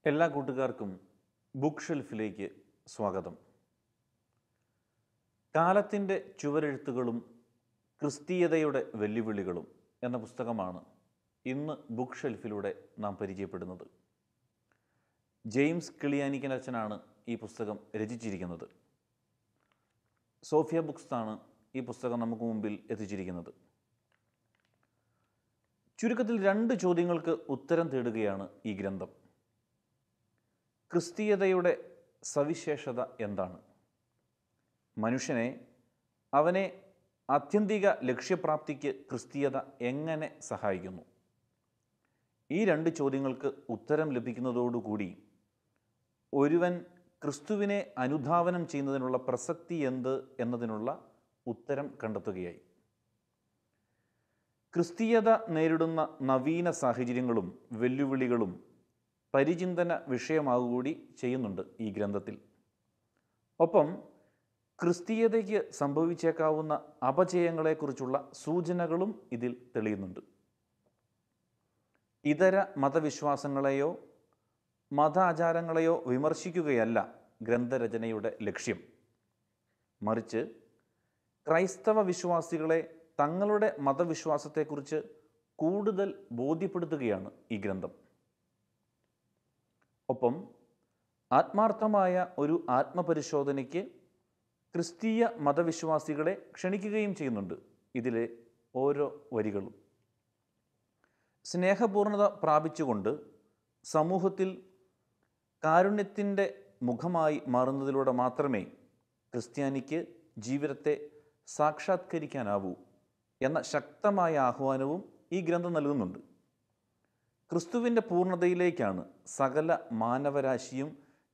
എല്ലാ കൂട്ടുകാർക്കും ബുക്ക് ഷെൽഫിലേക്ക് സ്വാഗതം. കാലത്തിൻ്റെ ചുവരെഴുത്തുകളും ക്രിസ്തീയതയുടെ വെല്ലുവിളികളും എന്ന പുസ്തകമാണ് ഇന്ന് ബുക്ക് ഷെൽഫിലൂടെ നാം പരിചയപ്പെടുന്നത്. ജെയിംസ് കിളിയാനിക്കനച്ഛനാണ് ഈ പുസ്തകം രചിച്ചിരിക്കുന്നത്. സോഫിയ ബുക്സ് ആണ് ഈ പുസ്തകം നമുക്ക് മുമ്പിൽ എത്തിച്ചിരിക്കുന്നത്. ചുരുക്കത്തിൽ 2 ചോദ്യങ്ങൾക്ക് ഉത്തരം തേടുകയാണ് ഈ ഗ്രന്ഥം. ക്രിസ്തീയതയുടെ സവിശേഷത എന്താണ്? മനുഷ്യനെ അവനെ ആത്യന്തിക ലക്ഷ്യപ്രാപ്തിക്ക് ക്രിസ്തീയത എങ്ങനെ സഹായിക്കുന്നു? ഈ 2 ചോദ്യങ്ങൾക്ക് ഉത്തരം ലഭിക്കുന്നതോടുകൂടി ഒരുവൻ ക്രിസ്തുവിനെ അനുധാവനം ചെയ്യുന്നതിനുള്ള പ്രസക്തി എന്ത് എന്നതിനുള്ള ഉത്തരം കണ്ടെത്തുകയായി. ക്രിസ്തീയത നേരിടുന്ന നവീന സാഹചര്യങ്ങളും വെല്ലുവിളികളും പരിചിന്തന വിഷയമാകുകൂടി ചെയ്യുന്നുണ്ട് ഈ ഗ്രന്ഥത്തിൽ. ഒപ്പം ക്രിസ്തീയതയ്ക്ക് സംഭവിച്ചേക്കാവുന്ന അപജയങ്ങളെക്കുറിച്ചുള്ള സൂചനകളും ഇതിൽ തെളിയുന്നുണ്ട്. ഇതര മതവിശ്വാസങ്ങളെയോ മതാചാരങ്ങളെയോ വിമർശിക്കുകയല്ല ഗ്രന്ഥരചനയുടെ ലക്ഷ്യം. മറിച്ച് ക്രൈസ്തവ വിശ്വാസികളെ തങ്ങളുടെ മതവിശ്വാസത്തെക്കുറിച്ച് കൂടുതൽ ബോധ്യപ്പെടുത്തുകയാണ് ഈ ഗ്രന്ഥം. ഒപ്പം ആത്മാർത്ഥമായ ഒരു ആത്മപരിശോധനയ്ക്ക് ക്രിസ്തീയ മതവിശ്വാസികളെ ക്ഷണിക്കുകയും ചെയ്യുന്നുണ്ട് ഇതിലെ ഓരോ വരികളും. സ്നേഹപൂർണത പ്രാപിച്ചുകൊണ്ട് സമൂഹത്തിൽ കാരുണ്യത്തിൻ്റെ മുഖമായി മാറുന്നതിലൂടെ മാത്രമേ ക്രിസ്ത്യാനിക്ക് ജീവിതത്തെ സാക്ഷാത്കരിക്കാനാവൂ എന്ന ശക്തമായ ആഹ്വാനവും ഈ ഗ്രന്ഥം നൽകുന്നുണ്ട്. ക്രിസ്തുവിൻ്റെ പൂർണ്ണതയിലേക്കാണ് സകല മാനവരാശിയും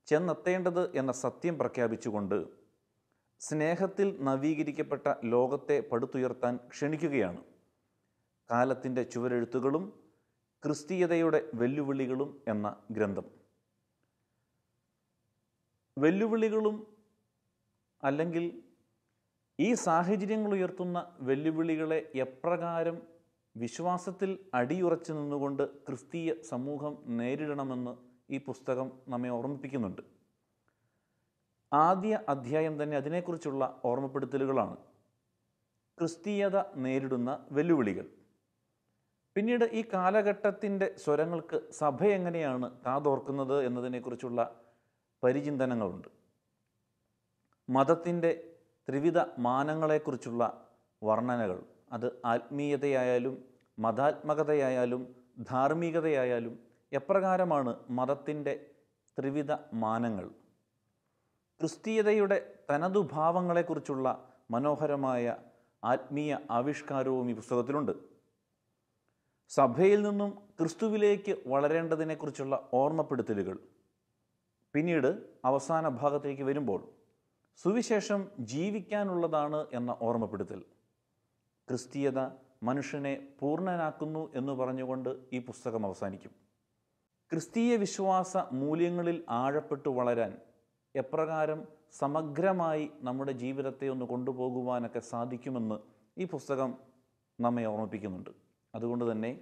ചെന്നെത്തേണ്ടത് എന്ന സത്യം പ്രഖ്യാപിച്ചുകൊണ്ട് സ്നേഹത്തിൽ നവീകരിക്കപ്പെട്ട ലോകത്തെ പടുത്തുയർത്താൻ ക്ഷണിക്കുകയാണ് കാലത്തിൻ്റെ ചുവരെഴുത്തുകളും ക്രിസ്തീയതയുടെ വെല്ലുവിളികളും എന്ന ഗ്രന്ഥം. വെല്ലുവിളികളും അല്ലെങ്കിൽ ഈ സാഹചര്യങ്ങൾ ഉയർത്തുന്ന വെല്ലുവിളികളെ എപ്രകാരം വിശ്വാസത്തിൽ അടിയുറച്ചു നിന്നുകൊണ്ട് ക്രിസ്തീയ സമൂഹം നേരിടണമെന്ന് ഈ പുസ്തകം നമ്മെ ഓർമ്മിപ്പിക്കുന്നുണ്ട്. ആദ്യ അധ്യായം തന്നെ അതിനെക്കുറിച്ചുള്ള ഓർമ്മപ്പെടുത്തലുകളാണ്. ക്രിസ്തീയത നേരിടുന്ന വെല്ലുവിളികൾ. പിന്നീട് ഈ കാലഘട്ടത്തിൻ്റെ സ്വരങ്ങൾക്ക് സഭ എങ്ങനെയാണ് കാതോർക്കുന്നത് എന്നതിനെക്കുറിച്ചുള്ള പരിചിന്തനങ്ങളുണ്ട്. മതത്തിൻ്റെ ത്രിവിധ മാനങ്ങളെക്കുറിച്ചുള്ള വർണ്ണനകൾ, അത് ആത്മീയതയായാലും മതാത്മകതയായാലും ധാർമ്മികതയായാലും എപ്രകാരമാണ് മതത്തിൻ്റെ ത്രിവിധ മാനങ്ങൾ. ക്രിസ്തീയതയുടെ തനതുഭാവങ്ങളെക്കുറിച്ചുള്ള മനോഹരമായ ആത്മീയ ആവിഷ്കാരവും ഈ പുസ്തകത്തിലുണ്ട്. സഭയിൽ നിന്നും ക്രിസ്തുവിലേക്ക് വളരേണ്ടതിനെക്കുറിച്ചുള്ള ഓർമ്മപ്പെടുത്തലുകൾ. പിന്നീട് അവസാന ഭാഗത്തേക്ക് വരുമ്പോൾ സുവിശേഷം ജീവിക്കാനുള്ളതാണ് എന്ന ഓർമ്മപ്പെടുത്തൽ. ക്രിസ്തീയത മനുഷ്യനെ പൂർണ്ണനാക്കുന്നു എന്ന് പറഞ്ഞുകൊണ്ട് ഈ പുസ്തകം അവസാനിക്കും. ക്രിസ്തീയ വിശ്വാസ മൂല്യങ്ങളിൽ ആഴപ്പെട്ടു വളരാൻ എപ്രകാരം സമഗ്രമായി നമ്മുടെ ജീവിതത്തെ ഒന്ന് കൊണ്ടുപോകുവാനൊക്കെ സാധിക്കുമെന്ന് ഈ പുസ്തകം നമ്മെ ഓർമ്മിപ്പിക്കുന്നുണ്ട്. അതുകൊണ്ട് തന്നെ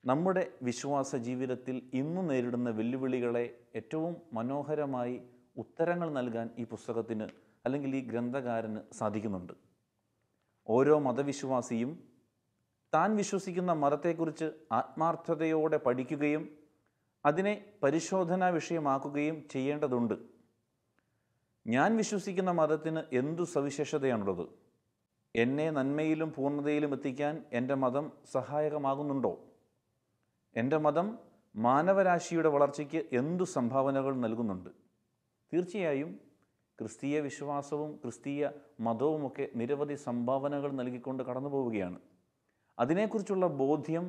നമ്മുടെ വിശ്വാസ ജീവിതത്തിൽ ഇന്ന് നേരിടുന്ന വെല്ലുവിളികളെ ഏറ്റവും മനോഹരമായി ഉത്തരങ്ങൾ നൽകാൻ ഈ പുസ്തകത്തിന് അല്ലെങ്കിൽ ഈ ഗ്രന്ഥകാരന് സാധിക്കുന്നുണ്ട്. ഓരോ മതവിശ്വാസിയും താൻ വിശ്വസിക്കുന്ന മതത്തെക്കുറിച്ച് ആത്മാർത്ഥതയോടെ പഠിക്കുകയും അതിനെ പരിശോധനാ വിഷയമാക്കുകയും ചെയ്യേണ്ടതുണ്ട്. ഞാൻ വിശ്വസിക്കുന്ന മതത്തിന് എന്തു സവിശേഷതയാണുള്ളത്? എന്നെ നന്മയിലും പൂർണ്ണതയിലും എത്തിക്കാൻ എൻ്റെ മതം സഹായകമാകുന്നുണ്ടോ? എൻ്റെ മതം മാനവരാശിയുടെ വളർച്ചയ്ക്ക് എന്തു സംഭാവനകൾ നൽകുന്നുണ്ട്? തീർച്ചയായും ക്രിസ്തീയ വിശ്വാസവും ക്രിസ്തീയ മതവുമൊക്കെ നിരവധി സംഭാവനകൾ നൽകിക്കൊണ്ട് കടന്നു പോവുകയാണ്. അതിനെക്കുറിച്ചുള്ള ബോധ്യം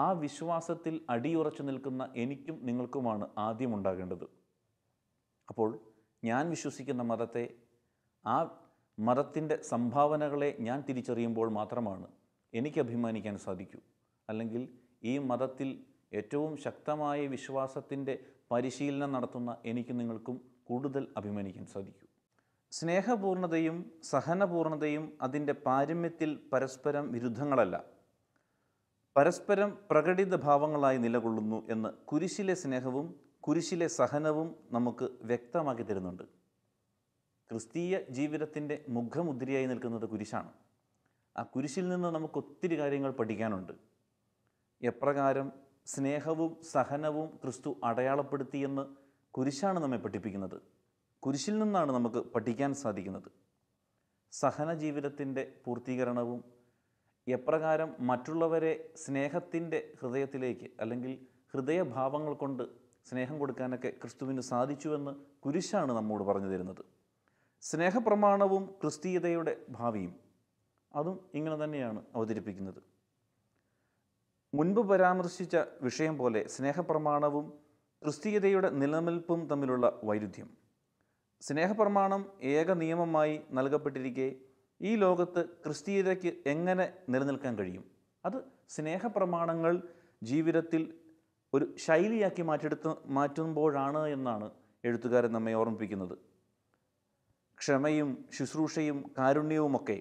ആ വിശ്വാസത്തിൽ അടിയുറച്ചു നിൽക്കുന്ന എനിക്കും നിങ്ങൾക്കുമാണ് ആദ്യം ഉണ്ടാകേണ്ടത്. അപ്പോൾ ഞാൻ വിശ്വസിക്കുന്ന മതത്തെ, ആ മതത്തിൻ്റെ സംഭാവനകളെ ഞാൻ തിരിച്ചറിയുമ്പോൾ മാത്രമാണ് എനിക്ക് അഭിമാനിക്കാൻ സാധിക്കൂ. അല്ലെങ്കിൽ ഈ മതത്തിൽ ഏറ്റവും ശക്തമായ വിശ്വാസത്തിൻ്റെ പരിശീലനം നടത്തുന്ന എനിക്ക് നിങ്ങൾക്കും കൂടുതൽ അഭിമാനിക്കാൻ സാധിക്കൂ. സ്നേഹപൂർണ്ണതയും സഹനപൂർണ്ണതയും അതിൻ്റെ പാരമ്യത്തിൽ പരസ്പരം വിരുദ്ധങ്ങളല്ല, പരസ്പരം പ്രകടിത ഭാവങ്ങളായി നിലകൊള്ളുന്നു എന്ന് കുരിശിലെ സ്നേഹവും കുരിശിലെ സഹനവും നമുക്ക് വ്യക്തമാക്കി തരുന്നുണ്ട്. ക്രിസ്തീയ ജീവിതത്തിൻ്റെ മുഖമുദ്രയായി നിൽക്കുന്നത് കുരിശാണ്. ആ കുരിശിൽ നിന്ന് നമുക്ക് ഒത്തിരി കാര്യങ്ങൾ പഠിക്കാനുണ്ട്. എപ്രകാരം സ്നേഹവും സഹനവും ക്രിസ്തു അടയാളപ്പെടുത്തിയെന്ന് കുരിശാണ് നമ്മെ പഠിപ്പിക്കുന്നത്. കുരിശിൽ നിന്നാണ് നമുക്ക് പഠിക്കാൻ സാധിക്കുന്നത്. സഹന ജീവിതത്തിൻ്റെ പൂർത്തീകരണവും എപ്രകാരം മറ്റുള്ളവരെ സ്നേഹത്തിൻ്റെ ഹൃദയത്തിലേക്ക് അല്ലെങ്കിൽ ഹൃദയഭാവങ്ങൾ കൊണ്ട് സ്നേഹം കൊടുക്കാനൊക്കെ ക്രിസ്തുവിന് സാധിച്ചുവെന്ന് കുരിശാണ് നമ്മോട് പറഞ്ഞു തരുന്നത്. സ്നേഹപ്രമാണവും ക്രിസ്തീയതയുടെ ഭാവിയും അതും ഇങ്ങനെ തന്നെയാണ് അവതരിപ്പിക്കുന്നത്. മുൻപ് പരാമർശിച്ച വിഷയം പോലെ സ്നേഹപ്രമാണവും ക്രിസ്തീയതയുടെ നിലനിൽപ്പും തമ്മിലുള്ള വൈരുദ്ധ്യം. സ്നേഹപ്രമാണം ഏക നിയമമായി നൽകപ്പെട്ടിരിക്കെ ഈ ലോകത്ത് ക്രിസ്തീയതയ്ക്ക് എങ്ങനെ നിലനിൽക്കാൻ കഴിയും? അത് സ്നേഹപ്രമാണങ്ങൾ ജീവിതത്തിൽ ഒരു ശൈലിയാക്കി മാറ്റുമ്പോഴാണ് എന്നാണ് എഴുത്തുകാരൻ നമ്മെ ഓർമ്മിപ്പിക്കുന്നത്. ക്ഷമയും ശുശ്രൂഷയും കാരുണ്യവുമൊക്കെ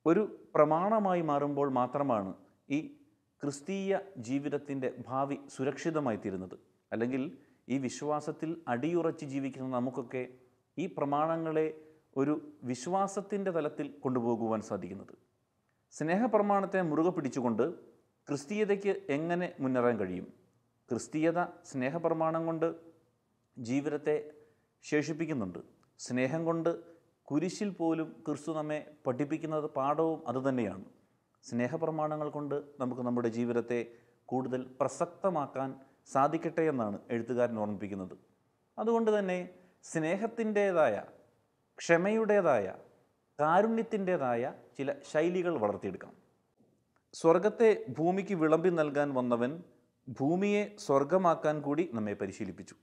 ഒരു പ്രമാണമായി മാറുമ്പോൾ മാത്രമാണ് ഈ ക്രിസ്തീയ ജീവിതത്തിൻ്റെ ഭാവി സുരക്ഷിതമായി തീരുന്നത്. അല്ലെങ്കിൽ ഈ വിശ്വാസത്തിൽ അടിയുറച്ച് ജീവിക്കുന്ന നമുക്കൊക്കെ ഈ പ്രമാണങ്ങളെ ഒരു വിശ്വാസത്തിൻ്റെ തലത്തിൽ കൊണ്ടുപോകുവാൻ സാധിക്കുന്നത്. സ്നേഹപ്രമാണത്തെ മുറുകെ പിടിച്ചുകൊണ്ട് ക്രിസ്തീയതയ്ക്ക് എങ്ങനെ മുന്നേറാൻ കഴിയും? ക്രിസ്തീയത സ്നേഹപ്രമാണം കൊണ്ട് ജീവിതത്തെ ശേഷിപ്പിക്കുന്നുണ്ട്. സ്നേഹം കൊണ്ട് കുരിശിൽ പോലും ക്രിസ്തു നമ്മെ പഠിപ്പിക്കുന്നത് പാഠവും അതുതന്നെയാണ്. സ്നേഹപ്രമാണങ്ങൾ കൊണ്ട് നമുക്ക് നമ്മുടെ ജീവിതത്തെ കൂടുതൽ പ്രസക്തമാക്കാൻ സാധിക്കട്ടെ എന്നാണ് എഴുത്തുകാരൻ ഓർമ്മിപ്പിക്കുന്നത്. അതുകൊണ്ട് തന്നെ സ്നേഹത്തിൻ്റേതായ, ക്ഷമയുടേതായ, കാരുണ്യത്തിൻ്റേതായ ചില ശൈലികൾ വളർത്തിയെടുക്കാം. സ്വർഗത്തെ ഭൂമിക്ക് വിളമ്പി നൽകാൻ വന്നവൻ ഭൂമിയെ സ്വർഗമാക്കാൻ കൂടി നമ്മെ പരിശീലിപ്പിച്ചു.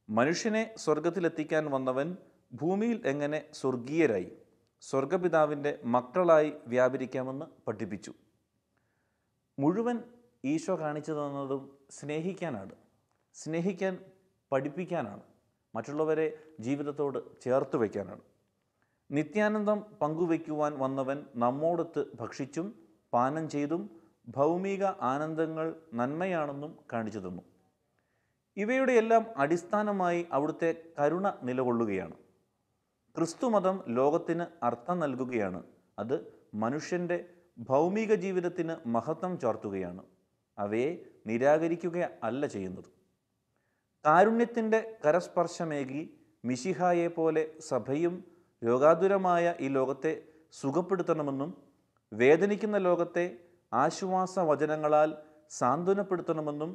മനുഷ്യനെ സ്വർഗത്തിലെത്തിക്കാൻ വന്നവൻ ഭൂമിയിൽ എങ്ങനെ സ്വർഗീയരായി സ്വർഗപിതാവിൻ്റെ മക്കളായി വ്യാപരിക്കാമെന്ന് പഠിപ്പിച്ചു. മുഴുവൻ ഈശോ കാണിച്ചു തന്നതും സ്നേഹിക്കാനാണ്. സ്നേഹിക്കാൻ പഠിപ്പിക്കാനാണ്. മറ്റുള്ളവരെ ജീവിതത്തോട് ചേർത്ത് വയ്ക്കാനാണ്. നിത്യാനന്ദം പങ്കുവയ്ക്കുവാൻ വന്നവൻ നമ്മോടൊത്ത് ഭക്ഷിച്ചും പാനം ചെയ്തും ഭൗമിക ആനന്ദങ്ങൾ നന്മയാണെന്നും കാണിച്ചു തന്നു. ഇവയുടെ എല്ലാം അടിസ്ഥാനമായി അവിടുത്തെ കരുണ നിലകൊള്ളുകയാണ്. ക്രിസ്തുമതം ലോകത്തിന് അർത്ഥം നൽകുകയാണ്. അത് മനുഷ്യൻ്റെ ഭൗമിക ജീവിതത്തിന് മഹത്വം ചാർത്തുകയാണ്. അവയെ നിരാകരിക്കുക അല്ല ചെയ്യുന്നത്. കാരുണ്യത്തിൻ്റെ കരസ്പർശമേകി മിശിഹായെ പോലെ സഭയും രോഗാതുരമായ ഈ ലോകത്തെ സുഖപ്പെടുത്തണമെന്നും വേദനിക്കുന്ന ലോകത്തെ ആശ്വാസ വചനങ്ങളാൽ സാന്ത്വനപ്പെടുത്തണമെന്നും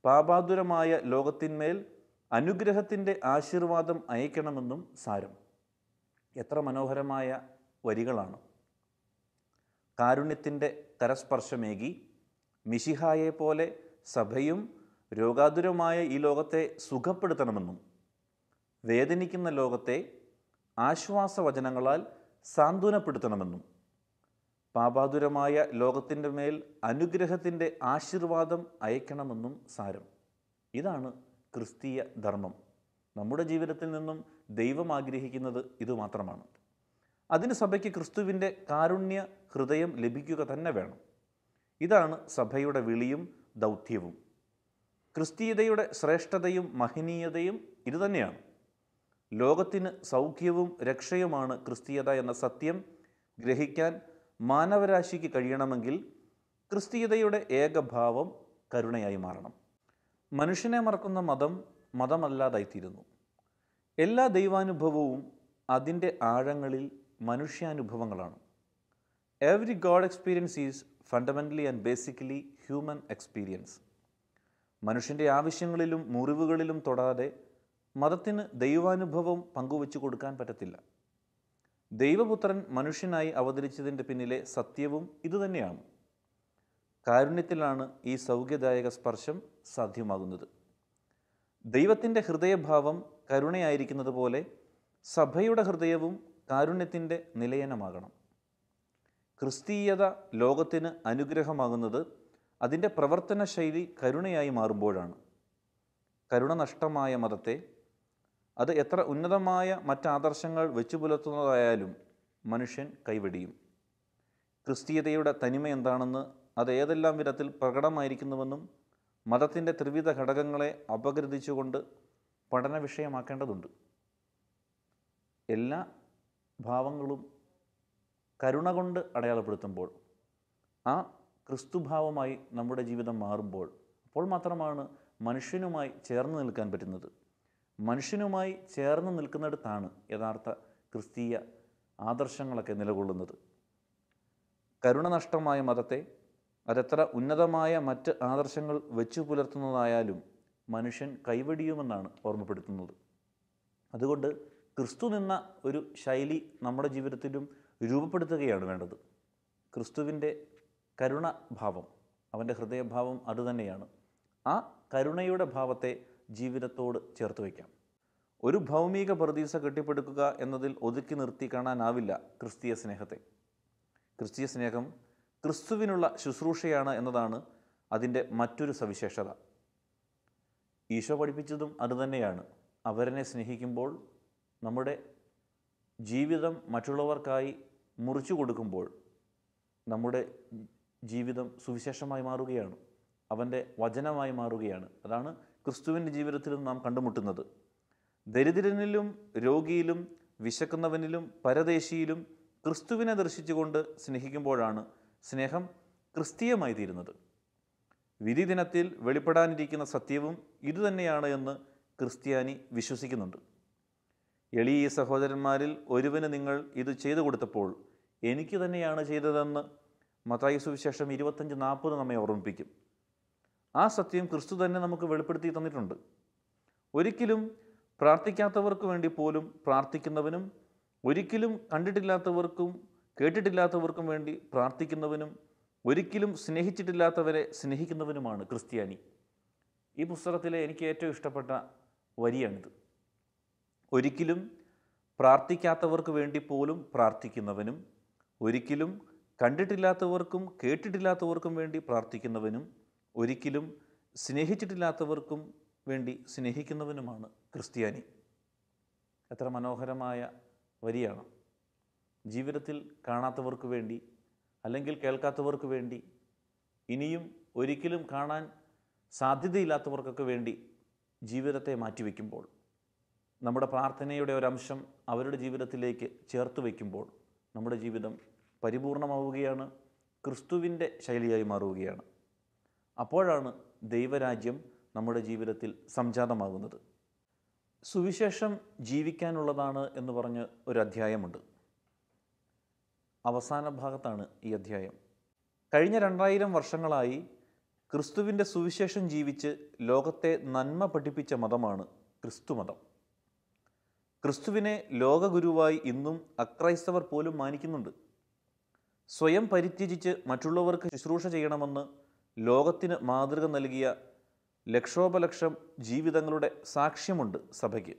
പാപാതുരമായ ലോകത്തിന്മേൽ അനുഗ്രഹത്തിൻ്റെ ആശീർവാദം അയക്കണമെന്നും സാരം. എത്ര മനോഹരമായ വരികളാണ്! കാരുണ്യത്തിൻ്റെ കരസ്പർശമേകി മിശിഹായെ പോലെ സഭയും രോഗാതുരമായ ഈ ലോകത്തെ സുഖപ്പെടുത്തണമെന്നും വേദനിക്കുന്ന ലോകത്തെ ആശ്വാസവചനങ്ങളാൽ സാന്ത്വനപ്പെടുത്തണമെന്നും പാപാതുരമായ ലോകത്തിൻ്റെ മേൽ അനുഗ്രഹത്തിൻ്റെ ആശീർവാദം അയക്കണമെന്നും സാരം. ഇതാണ് ക്രിസ്തീയ ധർമ്മം. നമ്മുടെ ജീവിതത്തിൽ നിന്നും ദൈവം ആഗ്രഹിക്കുന്നത് ഇതുമാത്രമാണ്. അതിന് സഭയ്ക്ക് ക്രിസ്തുവിൻ്റെ കാരുണ്യ ഹൃദയം ലഭിക്കുക തന്നെ വേണം. ഇതാണ് സഭയുടെ വിളിയും ദൗത്യവും. ക്രിസ്തീയതയുടെ ശ്രേഷ്ഠതയും മഹനീയതയും ഇതുതന്നെയാണ്. ലോകത്തിന് സൗഖ്യവും രക്ഷയുമാണ് ക്രിസ്തീയത എന്ന സത്യം ഗ്രഹിക്കാൻ മാനവരാശിക്ക് കഴിയണമെങ്കിൽ ക്രിസ്തീയതയുടെ ഏകഭാവം കരുണയായി മാറണം. മനുഷ്യനെ മറക്കുന്ന മതം മതമല്ലാതായിത്തീരുന്നു. എല്ലാ ദൈവാനുഭവവും അതിൻ്റെ ആഴങ്ങളിൽ മനുഷ്യാനുഭവങ്ങളാണ്. Every god experience is fundamentally and basically human experience. മനുഷ്യൻ്റെ ആവശ്യങ്ങളിലും മുറിവുകളിലും തൊടാതെ മതത്തിന് ദൈവാനുഭവം പങ്കുവച്ചു കൊടുക്കാൻ പറ്റത്തില്ല. ദൈവപുത്രൻ മനുഷ്യനായി അവതരിച്ചതിൻ്റെ പിന്നിലെ സത്യവും ഇതുതന്നെയാണ്. കാരുണ്യത്തിലാണ് ഈ സൗഖ്യദായക സ്പർശം സാധ്യമാകുന്നത്. ദൈവത്തിൻ്റെ ഹൃദയഭാവം കരുണയായിരിക്കുന്നത് പോലെ സഭയുടെ ഹൃദയവും കാരുണ്യത്തിൻ്റെ നിലയനമാകണം. ക്രിസ്തീയത ലോകത്തിന് അനുഗ്രഹമാകുന്നത് അതിൻ്റെ പ്രവർത്തന ശൈലി കരുണയായി മാറുമ്പോഴാണ്. കരുണ നഷ്ടമായ മതത്തെ അത് എത്ര ഉന്നതമായ മറ്റാദർശങ്ങൾ വെച്ചു പുലർത്തുന്നതായാലും മനുഷ്യൻ കൈവെടിയും. ക്രിസ്തീയതയുടെ തനിമ എന്താണെന്ന് അത് ഏതെല്ലാം വിധത്തിൽ പ്രകടമായിരിക്കുന്നുവെന്നും മതത്തിൻ്റെ ത്രിവിധ ഘടകങ്ങളെ അപഗ്രഥിച്ചുകൊണ്ട് പഠന വിഷയമാക്കേണ്ടതുണ്ട്. എല്ലാ ഭാവങ്ങളും കരുണ കൊണ്ട് അടയാളപ്പെടുത്തുമ്പോൾ, ആ ക്രിസ്തുഭാവമായി നമ്മുടെ ജീവിതം മാറുമ്പോൾ, അപ്പോൾ മാത്രമാണ് മനുഷ്യനുമായി ചേർന്ന് നിൽക്കാൻ പറ്റുന്നത്. മനുഷ്യനുമായി ചേർന്ന് നിൽക്കുന്നിടത്താണ് യഥാർത്ഥ ക്രിസ്തീയ ആദർശങ്ങളൊക്കെ നിലകൊള്ളുന്നത്. കരുണ നഷ്ടമായ മതത്തെ അതെത്ര ഉന്നതമായ മറ്റ് ആദർശങ്ങൾ വെച്ചു പുലർത്തുന്നതായാലും മനുഷ്യൻ കൈവെടിയുമെന്നാണ് ഓർമ്മപ്പെടുത്തുന്നത്. അതുകൊണ്ട് ക്രിസ്തു നിന്ന ഒരു ശൈലി നമ്മുടെ ജീവിതത്തിലും രൂപപ്പെടുത്തുകയാണ് വേണ്ടത്. ക്രിസ്തുവിൻ്റെ കരുണഭാവം, അവൻ്റെ ഹൃദയഭാവം അതുതന്നെയാണ്. ആ കരുണയുടെ ഭാവത്തെ ജീവിതത്തോട് ചേർത്ത് വയ്ക്കാം. ഒരു ഭൗമിക പ്രതീക്ഷ കെട്ടിപ്പടുക്കുക എന്നതിൽ ഒതുക്കി നിർത്തി കാണാനാവില്ല ക്രിസ്തീയ സ്നേഹത്തെ. ക്രിസ്തീയ സ്നേഹം ക്രിസ്തുവിനുള്ള ശുശ്രൂഷയാണ് എന്നതാണ് അതിൻ്റെ മറ്റൊരു സവിശേഷത. ഈശോ പഠിപ്പിച്ചതും അതുതന്നെയാണ്. അവരനെ സ്നേഹിക്കുമ്പോൾ, നമ്മുടെ ജീവിതം മറ്റുള്ളവർക്കായി മുറിച്ചു കൊടുക്കുമ്പോൾ നമ്മുടെ ജീവിതം സുവിശേഷമായി മാറുകയാണ്, അവൻ്റെ വചനമായി മാറുകയാണ്. അതാണ് ക്രിസ്തുവിൻ്റെ ജീവിതത്തിലും നാം കണ്ടുമുട്ടുന്നത്. ദരിദ്രനിലും രോഗിയിലും വിശക്കുന്നവനിലും പരദേശിയിലും ക്രിസ്തുവിനെ ദർശിച്ചുകൊണ്ട് സ്നേഹിക്കുമ്പോഴാണ് സ്നേഹം ക്രിസ്തീയമായി തീരുന്നത്. വിധി ദിനത്തിൽ വെളിപ്പെടാനിരിക്കുന്ന സത്യവും ഇതുതന്നെയാണ് എന്ന് ക്രിസ്ത്യാനി വിശ്വസിക്കുന്നുണ്ട്. എളിയ സഹോദരന്മാരിൽ ഒരുവന് നിങ്ങൾ ഇത് ചെയ്തു കൊടുത്തപ്പോൾ എനിക്ക് തന്നെയാണ് ചെയ്തതെന്ന് മത്തായി സുവിശേഷം 25:40 നമ്മെ ഓർമ്മിപ്പിക്കും. ആ സത്യം ക്രിസ്തു തന്നെ നമുക്ക് വെളിപ്പെടുത്തി തന്നിട്ടുണ്ട്. ഒരിക്കലും പ്രാർത്ഥിക്കാത്തവർക്ക് വേണ്ടി പോലും പ്രാർത്ഥിക്കുന്നവനും, ഒരിക്കലും കണ്ടിട്ടില്ലാത്തവർക്കും കേട്ടിട്ടില്ലാത്തവർക്കും വേണ്ടി പ്രാർത്ഥിക്കുന്നവനും, ഒരിക്കലും സ്നേഹിച്ചിട്ടില്ലാത്തവരെ സ്നേഹിക്കുന്നവനുമാണ് ക്രിസ്ത്യാനി. ഈ പുസ്തകത്തിലെ എനിക്ക് ഏറ്റവും ഇഷ്ടപ്പെട്ട വരിയാണിത്. ഒരിക്കലും പ്രാർത്ഥിക്കാത്തവർക്ക് വേണ്ടി പോലും പ്രാർത്ഥിക്കുന്നവനും, ഒരിക്കലും കണ്ടിട്ടില്ലാത്തവർക്കും കേട്ടിട്ടില്ലാത്തവർക്കും വേണ്ടി പ്രാർത്ഥിക്കുന്നവനും, ഒരിക്കലും സ്നേഹിച്ചിട്ടില്ലാത്തവർക്കും വേണ്ടി സ്നേഹിക്കുന്നവനുമാണ് ക്രിസ്ത്യാനി. എത്ര മനോഹരമായ വരിയാണ്. ജീവിതത്തിൽ കാണാത്തവർക്ക് വേണ്ടി, അല്ലെങ്കിൽ കേൾക്കാത്തവർക്ക് വേണ്ടി, ഇനിയും ഒരിക്കലും കാണാൻ സാധ്യതയില്ലാത്തവർക്കൊക്കെ വേണ്ടി ജീവിതത്തെ മാറ്റിവെക്കുമ്പോൾ, നമ്മുടെ പ്രാർത്ഥനയുടെ ഒരംശം അവരുടെ ജീവിതത്തിലേക്ക് ചേർത്ത് വയ്ക്കുമ്പോൾ നമ്മുടെ ജീവിതം പരിപൂർണമാവുകയാണ്, ക്രിസ്തുവിൻ്റെ ശൈലിയായി മാറുകയാണ്. അപ്പോഴാണ് ദൈവരാജ്യം നമ്മുടെ ജീവിതത്തിൽ സംജാതമാകുന്നത്. സുവിശേഷം ജീവിക്കാനുള്ളതാണ് എന്ന് പറഞ്ഞ് ഒരു അധ്യായമുണ്ട്. അവസാന ഭാഗത്താണ് ഈ അധ്യായം. കഴിഞ്ഞ 2000 വർഷങ്ങളായി ക്രിസ്തുവിൻ്റെ സുവിശേഷം ജീവിച്ച് ലോകത്തെ നന്മ പഠിപ്പിച്ച മതമാണ് ക്രിസ്തുമതം. ക്രിസ്തുവിനെ ലോകഗുരുവായി ഇന്നും അക്രൈസ്തവർ പോലും മാനിക്കുന്നുണ്ട്. സ്വയം പരിത്യജിച്ച് മറ്റുള്ളവർക്ക് ശുശ്രൂഷ ചെയ്യണമെന്ന് ലോകത്തിന് മാതൃക നൽകിയ ലക്ഷോപലക്ഷം ജീവിതങ്ങളുടെ സാക്ഷ്യമുണ്ട് സഭയ്ക്ക്.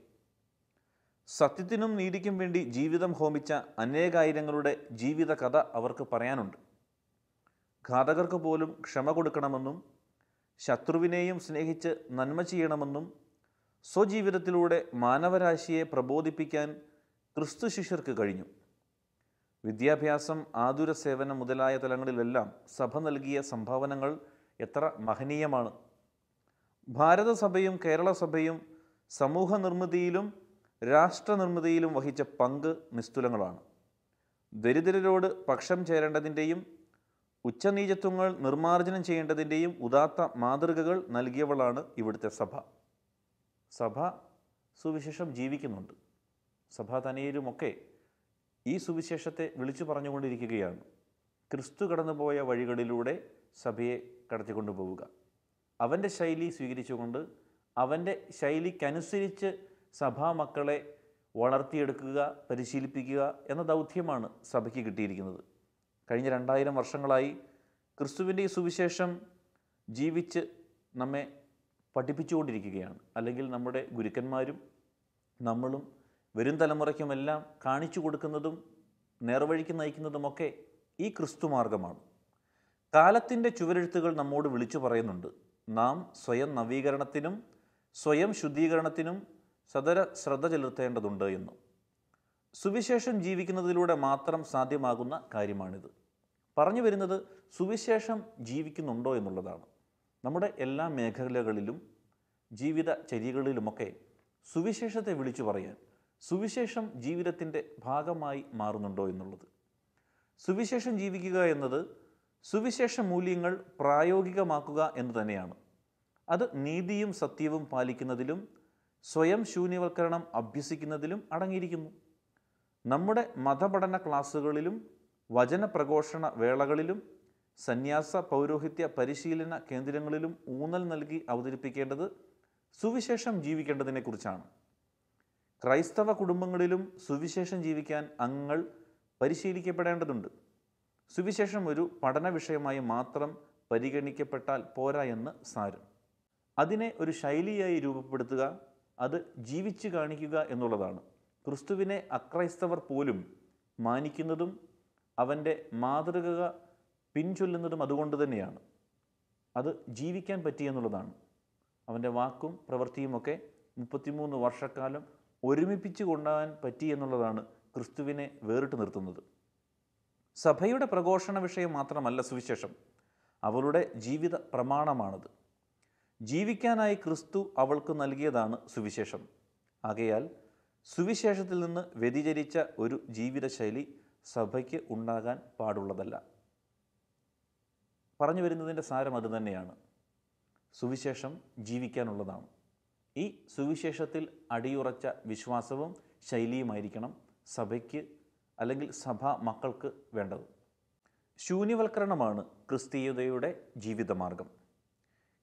സത്യത്തിനും നീതിക്കും വേണ്ടി ജീവിതം ഹോമിച്ച അനേകായിരങ്ങളുടെ ജീവിത കഥ അവർക്ക് പറയാനുണ്ട്. ഘാതകർക്ക് പോലും ക്ഷമ കൊടുക്കണമെന്നും ശത്രുവിനെയും സ്നേഹിച്ച് നന്മ ചെയ്യണമെന്നും സ്വജീവിതത്തിലൂടെ മാനവരാശിയെ പ്രബോധിപ്പിക്കാൻ ക്രിസ്തു ശിഷ്യർക്ക് കഴിഞ്ഞു. വിദ്യാഭ്യാസം, ആതുര സേവനം മുതലായ തലങ്ങളിലെല്ലാം സഭ നൽകിയ സംഭാവനകൾ എത്ര മഹനീയമാണ്. ഭാരതസഭയും കേരള സഭയും സമൂഹ നിർമ്മിതിയിലും രാഷ്ട്ര നിർമ്മിതിയിലും വഹിച്ച പങ്ക് നിസ്തുലങ്ങളാണ്. ദരിദ്രരോട് പക്ഷം ചേരേണ്ടതിൻ്റെയും ഉച്ചനീചത്വങ്ങൾ നിർമ്മാർജ്ജനം ചെയ്യേണ്ടതിൻ്റെയും ഉദാത്ത മാതൃകകൾ നൽകിയവളാണ് ഇവിടുത്തെ സഭ. സഭ സുവിശേഷം ജീവിക്കുന്നുണ്ട്. സഭാതനയരുമൊക്കെ ഈ സുവിശേഷത്തെ വിളിച്ചു പറഞ്ഞുകൊണ്ടിരിക്കുകയാണ്. ക്രിസ്തു കടന്നുപോയ വഴികളിലൂടെ സഭയെ കടത്തിക്കൊണ്ടുപോവുക, അവൻ്റെ ശൈലി സ്വീകരിച്ചുകൊണ്ട് അവൻ്റെ ശൈലിക്കനുസരിച്ച് സഭാമക്കളെ വളർത്തിയെടുക്കുക, പരിശീലിപ്പിക്കുക എന്ന ദൗത്യമാണ് സഭയ്ക്ക് കിട്ടിയിരിക്കുന്നത്. കഴിഞ്ഞ 2000 വർഷങ്ങളായി ക്രിസ്തുവിൻ്റെ ഈ സുവിശേഷം ജീവിച്ച് നമ്മെ പഠിപ്പിച്ചുകൊണ്ടിരിക്കുകയാണ്. അല്ലെങ്കിൽ നമ്മുടെ ഗുരുക്കന്മാരും നമ്മളും വരും തലമുറയ്ക്കുമെല്ലാം കാണിച്ചു കൊടുക്കുന്നതും നേർവഴിക്ക് നയിക്കുന്നതുമൊക്കെ ഈ ക്രിസ്തു മാർഗമാണ്. കാലത്തിൻ്റെ ചുവരെഴുത്തുകൾ നമ്മോട് വിളിച്ചു പറയുന്നുണ്ട്, നാം സ്വയം നവീകരണത്തിനും സ്വയം ശുദ്ധീകരണത്തിനും സദര ശ്രദ്ധ ചെലുത്തേണ്ടതുണ്ട് എന്ന്. സുവിശേഷം ജീവിക്കുന്നതിലൂടെ മാത്രം സാധ്യമാകുന്ന കാര്യമാണിത്. പറഞ്ഞു വരുന്നത് സുവിശേഷം ജീവിക്കുന്നുണ്ടോ എന്നുള്ളതാണ്. നമ്മുടെ എല്ലാ മേഖലകളിലും ജീവിതചര്യകളിലുമൊക്കെ സുവിശേഷത്തെ വിളിച്ചു പറയാൻ സുവിശേഷം ജീവിതത്തിൻ്റെ ഭാഗമായി മാറുന്നുണ്ടോ എന്നുള്ളത്. സുവിശേഷം ജീവിക്കുക എന്നത് സുവിശേഷ മൂല്യങ്ങൾ പ്രായോഗികമാക്കുക എന്ന് തന്നെയാണ്. അത് നീതിയും സത്യവും പാലിക്കുന്നതിലും സ്വയം ശൂന്യവൽക്കരണം അഭ്യസിക്കുന്നതിലും അടങ്ങിയിരിക്കുന്നു. നമ്മുടെ മതപഠന ക്ലാസ്സുകളിലും വചനപ്രഘോഷണ വേളകളിലും സന്യാസ പൗരോഹിത്യ പരിശീലന കേന്ദ്രങ്ങളിലും ഊന്നൽ നൽകി അവതരിപ്പിക്കേണ്ടത് സുവിശേഷം ജീവിക്കേണ്ടതിനെക്കുറിച്ചാണ്. ക്രൈസ്തവ കുടുംബങ്ങളിലും സുവിശേഷം ജീവിക്കാൻ അംഗങ്ങൾ പരിശീലിക്കപ്പെടേണ്ടതുണ്ട്. സുവിശേഷം ഒരു പഠന വിഷയമായി മാത്രം പരിഗണിക്കപ്പെട്ടാൽ പോരാ എന്ന് സാരം. അതിനെ ഒരു ശൈലിയായി രൂപപ്പെടുത്തുക, അത് ജീവിച്ചു കാണിക്കുക എന്നുള്ളതാണ്. ക്രിസ്തുവിനെ അക്രൈസ്തവർ പോലും മാനിക്കുന്നതും അവൻ്റെ മാതൃക പിൻചൊല്ലുന്നതും അതുകൊണ്ട് തന്നെയാണ്. അത് ജീവിക്കാൻ പറ്റിയെന്നുള്ളതാണ്. അവൻ്റെ വാക്കും പ്രവൃത്തിയുമൊക്കെ 33 വർഷക്കാലം ഒരുമിപ്പിച്ച് കൊണ്ടുപോകാൻ പറ്റി എന്നുള്ളതാണ് ക്രിസ്തുവിനെ വേറിട്ട് നിർത്തുന്നത്. സഭയുടെ പ്രഘോഷണ വിഷയം മാത്രമല്ല സുവിശേഷം, അവളുടെ ജീവിത പ്രമാണമാണത്. ജീവിക്കാനായി ക്രിസ്തു അവൾക്ക് നൽകിയതാണ് സുവിശേഷം. ആകയാൽ സുവിശേഷത്തിൽ നിന്ന് വ്യതിചരിച്ച ഒരു ജീവിതശൈലി സഭയ്ക്ക് ഉണ്ടാകാൻ പാടുള്ളതല്ല. പറഞ്ഞു വരുന്നതിൻ്റെ സാരം അത് തന്നെയാണ്. സുവിശേഷം ജീവിക്കാനുള്ളതാണ്. ഈ സുവിശേഷത്തിൽ അടിയുറച്ച വിശ്വാസവും ശൈലിയുമായിരിക്കണം സഭയ്ക്ക് അല്ലെങ്കിൽ സഭാ മക്കൾക്ക് വേണ്ടത്. ശൂന്യവൽക്കരണമാണ് ക്രിസ്തീയതയുടെ ജീവിതമാർഗം.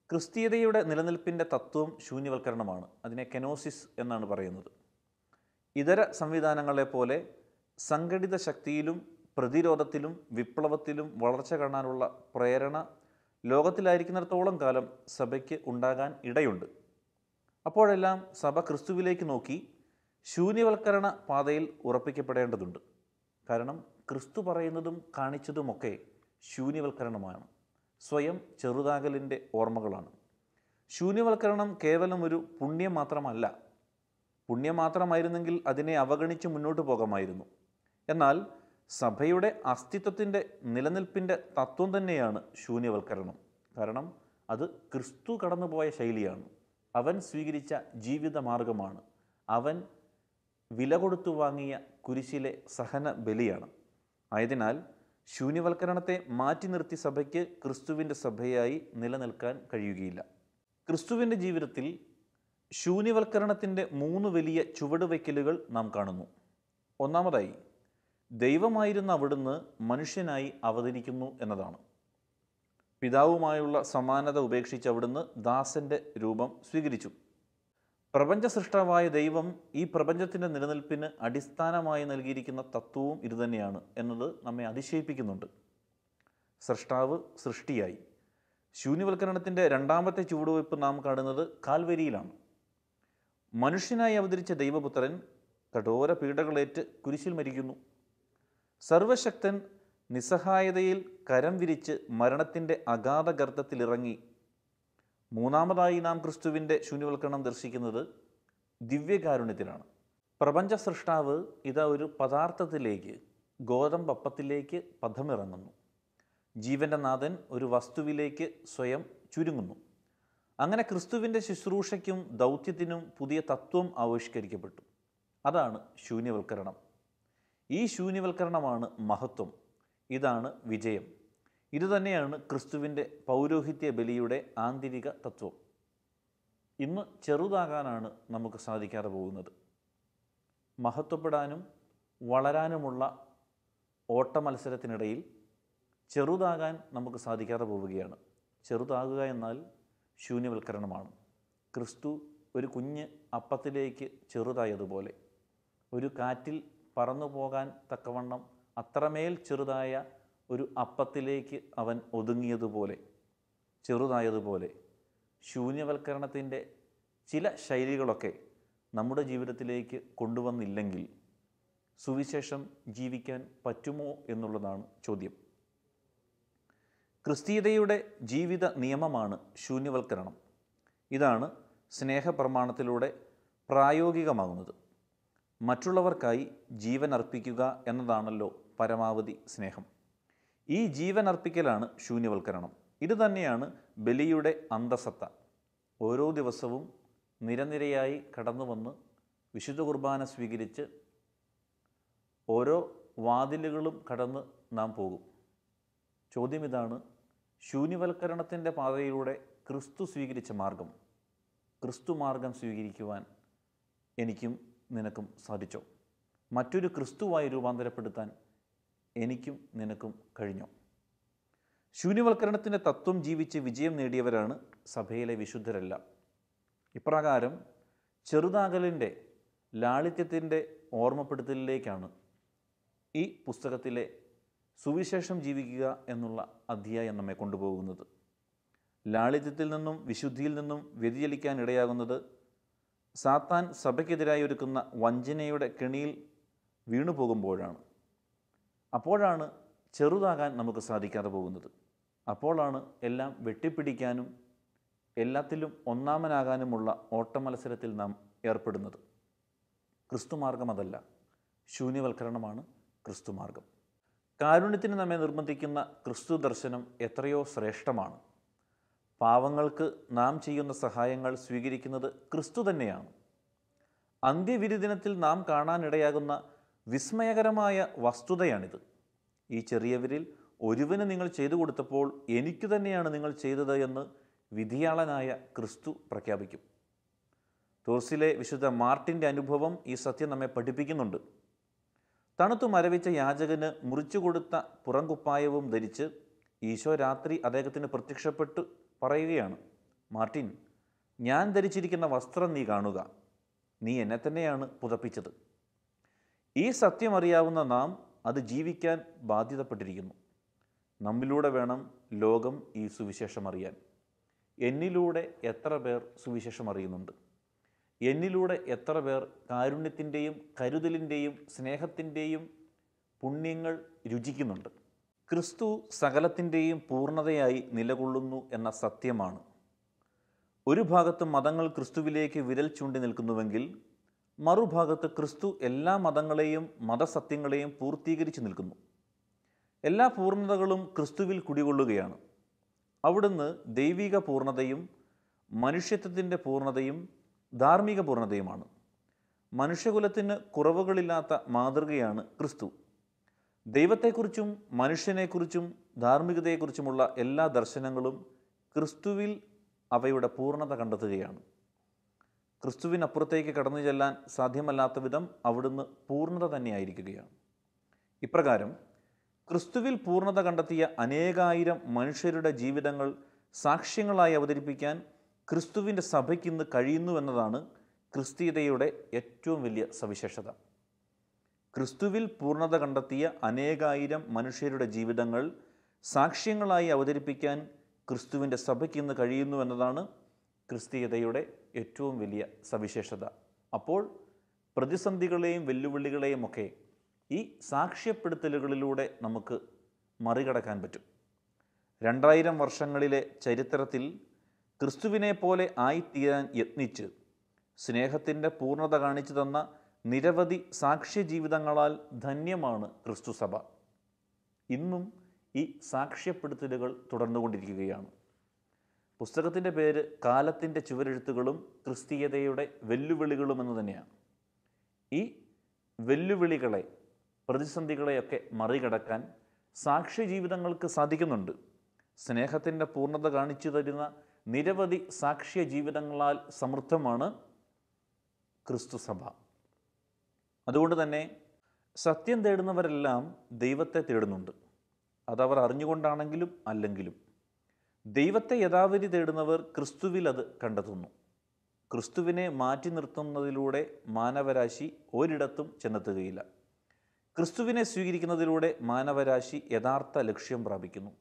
ക്രിസ്തീയതയുടെ നിലനിൽപ്പിൻ്റെ തത്വം ശൂന്യവൽക്കരണമാണ്. അതിനെ കെനോസിസ് എന്നാണ് പറയുന്നത്. ഇതര സംവിധാനങ്ങളെപ്പോലെ സംഘടിത ശക്തിയിലും പ്രതിരോധത്തിലും വിപ്ലവത്തിലും വളർച്ച കാണാനുള്ള പ്രേരണ ലോകത്തിലായിരിക്കുന്നിടത്തോളം കാലം സഭയ്ക്ക് ഉണ്ടാകാൻ ഇടയുണ്ട്. അപ്പോഴെല്ലാം സഭ ക്രിസ്തുവിലേക്ക് നോക്കി ശൂന്യവൽക്കരണ പാതയിൽ ഉറപ്പിക്കപ്പെടേണ്ടതുണ്ട്. കാരണം ക്രിസ്തു പറയുന്നതും കാണിച്ചതുമൊക്കെ ശൂന്യവൽക്കരണമാണ്, സ്വയം ചെറുതാകലിൻ്റെ ഓർമ്മകളാണ്. ശൂന്യവൽക്കരണം കേവലം ഒരു പുണ്യം മാത്രമല്ല. പുണ്യം മാത്രമായിരുന്നെങ്കിൽ അതിനെ അവഗണിച്ച് മുന്നോട്ട് പോകാമായിരുന്നു. എന്നാൽ സഭയുടെ അസ്തിത്വത്തിൻ്റെ നിലനിൽപ്പിൻ്റെ തത്വം തന്നെയാണ് ശൂന്യവൽക്കരണം. കാരണം അത് ക്രിസ്തു കടന്നുപോയ ശൈലിയാണ്. അവൻ സ്വീകരിച്ച ജീവിതമാർഗമാണ്. അവൻ വില കൊടുത്തു വാങ്ങിയ കുരിശിലെ സഹന ബലിയാണ്. ആയതിനാൽ ശൂന്യവൽക്കരണത്തെ മാറ്റി നിർത്തി സഭയ്ക്ക് ക്രിസ്തുവിൻ്റെ സഭയായി നിലനിൽക്കാൻ കഴിയുകയില്ല. ക്രിസ്തുവിൻ്റെ ജീവിതത്തിൽ ശൂന്യവൽക്കരണത്തിൻ്റെ 3 വലിയ ചുവടുവയ്ക്കലുകൾ നാം കാണുന്നു. ഒന്നാമതായി, ദൈവമായിരുന്ന അവിടുന്ന് മനുഷ്യനായി അവതരിക്കുന്നു എന്നതാണ്. പിതാവുമായുള്ള സമാനത ഉപേക്ഷിച്ച് അവിടുന്ന് ദാസൻ്റെ രൂപം സ്വീകരിച്ചു. പ്രപഞ്ച സൃഷ്ടാവായ ദൈവം ഈ പ്രപഞ്ചത്തിൻ്റെ നിലനിൽപ്പിന് അടിസ്ഥാനമായി നൽകിയിരിക്കുന്ന തത്വവും ഇതുതന്നെയാണ് എന്നത് നമ്മെ അതിശയിപ്പിക്കുന്നുണ്ട്. സൃഷ്ടാവ് സൃഷ്ടിയായി. ശൂന്യവൽക്കരണത്തിൻ്റെ രണ്ടാമത്തെ ചുവടുവയ്പ് നാം കാണുന്നത് കാൽവരിയിലാണ്. മനുഷ്യനായി അവതരിച്ച ദൈവപുത്രൻ കഠോര പീഡകളേറ്റ് കുരിശിൽ മരിക്കുന്നു. സർവശക്തൻ നിസ്സഹായതയിൽ കരം വിരിച്ച് മരണത്തിൻ്റെ അഗാധ ഗർത്തത്തിലിറങ്ങി. മൂന്നാമതായി നാം ക്രിസ്തുവിൻ്റെ ശൂന്യവൽക്കരണം ദർശിക്കുന്നത് ദിവ്യകാരുണ്യത്തിലാണ്. പ്രപഞ്ച സൃഷ്ടാവ് ഇതാ ഒരു പദാർത്ഥത്തിലേക്ക്, ഗോതമ്പപ്പത്തിലേക്ക് പദമിറങ്ങുന്നു. ജീവൻ്റെ നാഥൻ ഒരു വസ്തുവിലേക്ക് സ്വയം ചുരുങ്ങുന്നു. അങ്ങനെ ക്രിസ്തുവിൻ്റെ ശുശ്രൂഷയ്ക്കും ദൗത്യത്തിനും പുതിയ തത്വം ആവിഷ്കരിക്കപ്പെട്ടു. അതാണ് ശൂന്യവൽക്കരണം. ഈ ശൂന്യവൽക്കരണമാണ് മഹത്വം. ഇതാണ് വിജയം. ഇതുതന്നെയാണ് ക്രിസ്തുവിൻ്റെ പൗരോഹിത്യ ബലിയുടെ ആന്തരിക തത്വം. ഇന്ന് ചെറുതാകാനാണ് നമുക്ക് സാധിക്കാതെ പോകുന്നത്. മഹത്വപ്പെടാനും വളരാനുമുള്ള ഓട്ടമത്സരത്തിനിടയിൽ ചെറുതാകാൻ നമുക്ക് സാധിക്കാതെ പോവുകയാണ്. ചെറുതാകുക എന്നാൽ ശൂന്യവൽക്കരണമാണ്. ക്രിസ്തു ഒരു കുഞ്ഞ് അപ്പത്തിലേക്ക് ചെറുതായതുപോലെ, ഒരു കാറ്റിൽ പറന്നു പോകാൻ തക്കവണ്ണം അത്രമേൽ ചെറുതായ ഒരു അപ്പത്തിലേക്ക് അവൻ ഒതുങ്ങിയതുപോലെ, ചെറുതായതുപോലെ ശൂന്യവൽക്കരണത്തിൻ്റെ ചില ശൈലികളൊക്കെ നമ്മുടെ ജീവിതത്തിലേക്ക് കൊണ്ടുവന്നില്ലെങ്കിൽ സുവിശേഷം ജീവിക്കാൻ പറ്റുമോ എന്നുള്ളതാണ് ചോദ്യം. ക്രിസ്തീയതയുടെ ജീവിത നിയമമാണ് ശൂന്യവൽക്കരണം. ഇതാണ് സ്നേഹപ്രമാണത്തിലൂടെ പ്രായോഗികമാകുന്നത്. മറ്റുള്ളവർക്കായി ജീവൻ അർപ്പിക്കുക എന്നതാണല്ലോ പരമാവധി സ്നേഹം. ഈ ജീവൻ അർപ്പിക്കലാണ് ശൂന്യവൽക്കരണം. ഇത് തന്നെയാണ് ബലിയുടെ അന്തസത്ത. ഓരോ ദിവസവും നിരനിരയായി കടന്നു വന്ന് വിശുദ്ധ കുർബാന സ്വീകരിച്ച് ഓരോ വാതിലുകളും കടന്ന് നാം പോകും. ചോദ്യം ഇതാണ്: ശൂന്യവൽക്കരണത്തിൻ്റെ പാതയിലൂടെ ക്രിസ്തു സ്വീകരിച്ച മാർഗം, ക്രിസ്തു മാർഗം സ്വീകരിക്കുവാൻ എനിക്കും നിനക്കും സാധിച്ചോ? മറ്റൊരു ക്രിസ്തുവായി രൂപാന്തരപ്പെടുത്താൻ എനിക്കും നിനക്കും കഴിഞ്ഞോ? ശൂന്യവൽക്കരണത്തിൻ്റെ തത്വം ജീവിച്ച് വിജയം നേടിയവരാണ് സഭയിലെ വിശുദ്ധരെല്ലാം. ഇപ്രകാരം ചെറുതാകലിൻ്റെ ലാളിത്യത്തിൻ്റെ ഓർമ്മപ്പെടുത്തലിലേക്കാണ് ഈ പുസ്തകത്തിലെ സുവിശേഷം ജീവിക്കുക എന്നുള്ള അധ്യായം നമ്മെ കൊണ്ടുപോകുന്നത്. ലാളിത്യത്തിൽ നിന്നും വിശുദ്ധിയിൽ നിന്നും വ്യതിചലിക്കാൻ ഇടയാകുന്നത് സാത്താൻ സഭയ്ക്കെതിരായി ഒരുക്കുന്ന വഞ്ചനയുടെ കെണിയിൽ വീണുപോകുമ്പോഴാണ്. അപ്പോഴാണ് ചെറുതാകാൻ നമുക്ക് സാധിക്കാതെ പോകുന്നത്. അപ്പോഴാണ് എല്ലാം വെട്ടിപ്പിടിക്കാനും എല്ലാത്തിലും ഒന്നാമനാകാനുമുള്ള ഓട്ടമത്സരത്തിൽ നാം ഏർപ്പെടുന്നത്. ക്രിസ്തുമാർഗം അതല്ല, ശൂന്യവൽക്കരണമാണ് ക്രിസ്തുമാർഗം. കാരുണ്യത്തിന് നമ്മെ നിർബന്ധിക്കുന്ന ക്രിസ്തു ദർശനം എത്രയോ ശ്രേഷ്ഠമാണ്. പാവങ്ങൾക്ക് നാം ചെയ്യുന്ന സഹായങ്ങൾ സ്വീകരിക്കുന്നത് ക്രിസ്തു തന്നെയാണ്. അന്ത്യവിരുദിനത്തിൽ നാം കാണാനിടയാകുന്ന വിസ്മയകരമായ വസ്തുതയാണിത്. ഈ ചെറിയവരിൽ ഒരുവന് നിങ്ങൾ ചെയ്തു കൊടുത്തപ്പോൾ എനിക്ക് തന്നെയാണ് നിങ്ങൾ ചെയ്തത് എന്ന് വിധിയാളനായ ക്രിസ്തു പ്രഖ്യാപിക്കും. തോർസിലെ വിശുദ്ധ മാർട്ടിൻ്റെ അനുഭവം ഈ സത്യം നമ്മെ പഠിപ്പിക്കുന്നുണ്ട്. തണുത്തു മരവിച്ച യാചകന് മുറിച്ചു കൊടുത്ത പുറംകുപ്പായവും ധരിച്ച് ഈശോ രാത്രി അദ്ദേഹത്തിന് പ്രത്യക്ഷപ്പെട്ട് പറയുകയാണ്: മാർട്ടിൻ, ഞാൻ ധരിച്ചിരിക്കുന്ന വസ്ത്രം നീ കാണുക, നീ എന്നെ തന്നെയാണ് പുതപ്പിച്ചത്. ഈ സത്യം അറിയാവുന്ന നാം അത് ജീവിക്കാൻ ബാധ്യതപ്പെട്ടിരിക്കുന്നു. നമ്മിലൂടെ വേണം ലോകം ഈ സുവിശേഷം അറിയാൻ. എന്നിലൂടെ എത്ര പേർ സുവിശേഷം അറിയുന്നുണ്ട്? എന്നിലൂടെ എത്ര പേർ കാരുണ്യത്തിൻ്റെയും കരുതലിൻ്റെയും സ്നേഹത്തിൻ്റെയും പുണ്യങ്ങൾ രുചിക്കുന്നുണ്ട്? ക്രിസ്തു സകലത്തിൻ്റെയും പൂർണ്ണതയായി നിലകൊള്ളുന്നു എന്ന സത്യമാണ്. ഒരു ഭാഗത്ത് മതങ്ങൾ ക്രിസ്തുവിലേക്ക് വിരൽ ചൂണ്ടി നിൽക്കുന്നുവെങ്കിൽ മറുഭാഗത്ത് ക്രിസ്തു എല്ലാ മതങ്ങളെയും മതസത്യങ്ങളെയും പൂർത്തീകരിച്ചു നിൽക്കുന്നു. എല്ലാ പൂർണ്ണതകളും ക്രിസ്തുവിൽ കുടികൊള്ളുകയാണ്. അവിടുന്ന് ദൈവിക പൂർണ്ണതയും മനുഷ്യത്വത്തിൻ്റെ പൂർണ്ണതയും ധാർമ്മിക പൂർണ്ണതയുമാണ്. മനുഷ്യകുലത്തിന് കുറവുകളില്ലാത്ത മാതൃകയാണ് ക്രിസ്തു. ദൈവത്തെക്കുറിച്ചും മനുഷ്യനെക്കുറിച്ചും ധാർമ്മികതയെക്കുറിച്ചുമുള്ള എല്ലാ ദർശനങ്ങളും ക്രിസ്തുവിൽ അവയുടെ പൂർണ്ണത കണ്ടെത്തുകയാണ്. ക്രിസ്തുവിനപ്പുറത്തേക്ക് കടന്നു ചെല്ലാൻ സാധ്യമല്ലാത്ത വിധം അവിടുന്ന് പൂർണ്ണത തന്നെയായിരിക്കുകയാണ്. ഇപ്രകാരം ക്രിസ്തുവിൽ പൂർണ്ണത കണ്ടെത്തിയ അനേകായിരം മനുഷ്യരുടെ ജീവിതങ്ങൾ സാക്ഷ്യങ്ങളായി അവതരിപ്പിക്കാൻ ക്രിസ്തുവിൻ്റെ സഭയ്ക്കിന്ന് കഴിയുന്നുവെന്നതാണ് ക്രിസ്തീയതയുടെ ഏറ്റവും വലിയ സവിശേഷത. ക്രിസ്തുവിൽ പൂർണ്ണത കണ്ടെത്തിയ അനേകായിരം മനുഷ്യരുടെ ജീവിതങ്ങൾ സാക്ഷ്യങ്ങളായി അവതരിപ്പിക്കാൻ ക്രിസ്തുവിൻ്റെ സഭയ്ക്കിന്ന് കഴിയുന്നുവെന്നതാണ് ക്രിസ്തീയതയുടെ ഏറ്റവും വലിയ സവിശേഷത. അപ്പോൾ പ്രതിസന്ധികളെയും വെല്ലുവിളികളെയും ഒക്കെ ഈ സാക്ഷ്യപ്പെടുത്തലുകളിലൂടെ നമുക്ക് മറികടക്കാൻ പറ്റും. 2000 വർഷങ്ങളിലെ ചരിത്രത്തിൽ ക്രിസ്തുവിനെ പോലെ ആയിത്തീരാൻ യത്നിച്ച് സ്നേഹത്തിൻ്റെ പൂർണ്ണത കാണിച്ചു തന്ന നിരവധി സാക്ഷ്യജീവിതങ്ങളാൽ ധന്യമാണ് ക്രിസ്തു സഭ. ഇന്നും ഈ സാക്ഷ്യപ്പെടുത്തലുകൾ തുടർന്നുകൊണ്ടിരിക്കുകയാണ്. പുസ്തകത്തിൻ്റെ പേര് കാലത്തിൻ്റെ ചുവരെഴുത്തുകളും ക്രിസ്തീയതയുടെ വെല്ലുവിളികളും എന്ന് തന്നെയാണ്. ഈ വെല്ലുവിളികളെ, പ്രതിസന്ധികളെയൊക്കെ മറികടക്കാൻ സാക്ഷ്യജീവിതങ്ങൾക്ക് സാധിക്കുന്നുണ്ട്. സ്നേഹത്തിൻ്റെ പൂർണ്ണത കാണിച്ചു തരുന്ന നിരവധി സാക്ഷ്യ ജീവിതങ്ങളാൽ സമൃദ്ധമാണ് ക്രിസ്തു സഭ. അതുകൊണ്ട് തന്നെ സത്യം തേടുന്നവരെല്ലാം ദൈവത്തെ തേടുന്നുണ്ട്. അതവർ അറിഞ്ഞുകൊണ്ടാണെങ്കിലും അല്ലെങ്കിലും. ദൈവത്തെ യഥാവിധി തേടുന്നവർ ക്രിസ്തുവിൽ അത് കണ്ടെത്തുന്നു. ക്രിസ്തുവിനെ മാറ്റി നിർത്തുന്നതിലൂടെ മാനവരാശി ഒരിടത്തും ചെന്നെത്തുകയില്ല. ക്രിസ്തുവിനെ സ്വീകരിക്കുന്നതിലൂടെ മാനവരാശി യഥാർത്ഥ ലക്ഷ്യം പ്രാപിക്കുന്നു.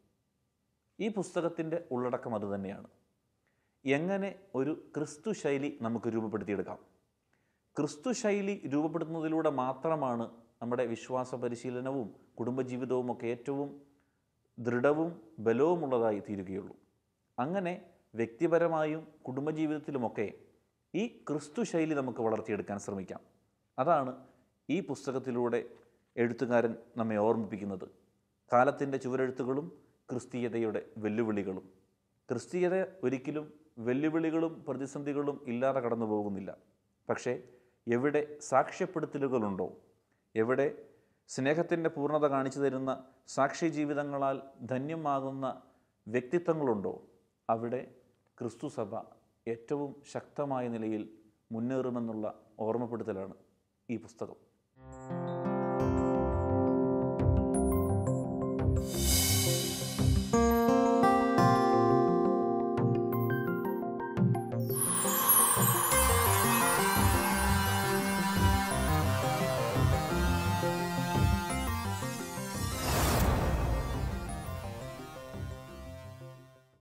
ഈ പുസ്തകത്തിൻ്റെ ഉള്ളടക്കം അതുതന്നെയാണ്. എങ്ങനെ ഒരു ക്രിസ്തു ശൈലി നമുക്ക് രൂപപ്പെടുത്തിയെടുക്കാം? ക്രിസ്തു ശൈലി രൂപപ്പെടുത്തുന്നതിലൂടെ മാത്രമാണ് നമ്മുടെ വിശ്വാസ പരിശീലനവും കുടുംബജീവിതവും ഒക്കെ ഏറ്റവും ദൃഢവും ബലവുമുള്ളതായി തീരുകയുള്ളൂ. അങ്ങനെ വ്യക്തിപരമായും കുടുംബജീവിതത്തിലുമൊക്കെ ഈ ക്രിസ്തു ശൈലി നമുക്ക് വളർത്തിയെടുക്കാൻ ശ്രമിക്കാം. അതാണ് ഈ പുസ്തകത്തിലൂടെ എഴുത്തുകാരൻ നമ്മെ ഓർമ്മിപ്പിക്കുന്നത്. കാലത്തിൻ്റെ ചുവരെഴുത്തുകളും ക്രിസ്തീയതയുടെ വെല്ലുവിളികളും. ക്രിസ്തീയത ഒരിക്കലും വെല്ലുവിളികളും പ്രതിസന്ധികളും ഇല്ലാതെ കടന്നു പോകുന്നില്ല. പക്ഷേ എവിടെ സാക്ഷ്യപ്പെടുത്തലുകളുണ്ടോ, എവിടെ സ്നേഹത്തിൻ്റെ പൂർണ്ണത കാണിച്ചു തരുന്ന സാക്ഷി ജീവിതങ്ങളാൽ ധന്യമാകുന്ന വ്യക്തിത്വങ്ങളുണ്ടോ, അവിടെ ക്രിസ്തുസഭ ഏറ്റവും ശക്തമായ നിലയിൽ മുന്നേറുമെന്നുള്ള ഓർമ്മപ്പെടുത്തലാണ് ഈ പുസ്തകം.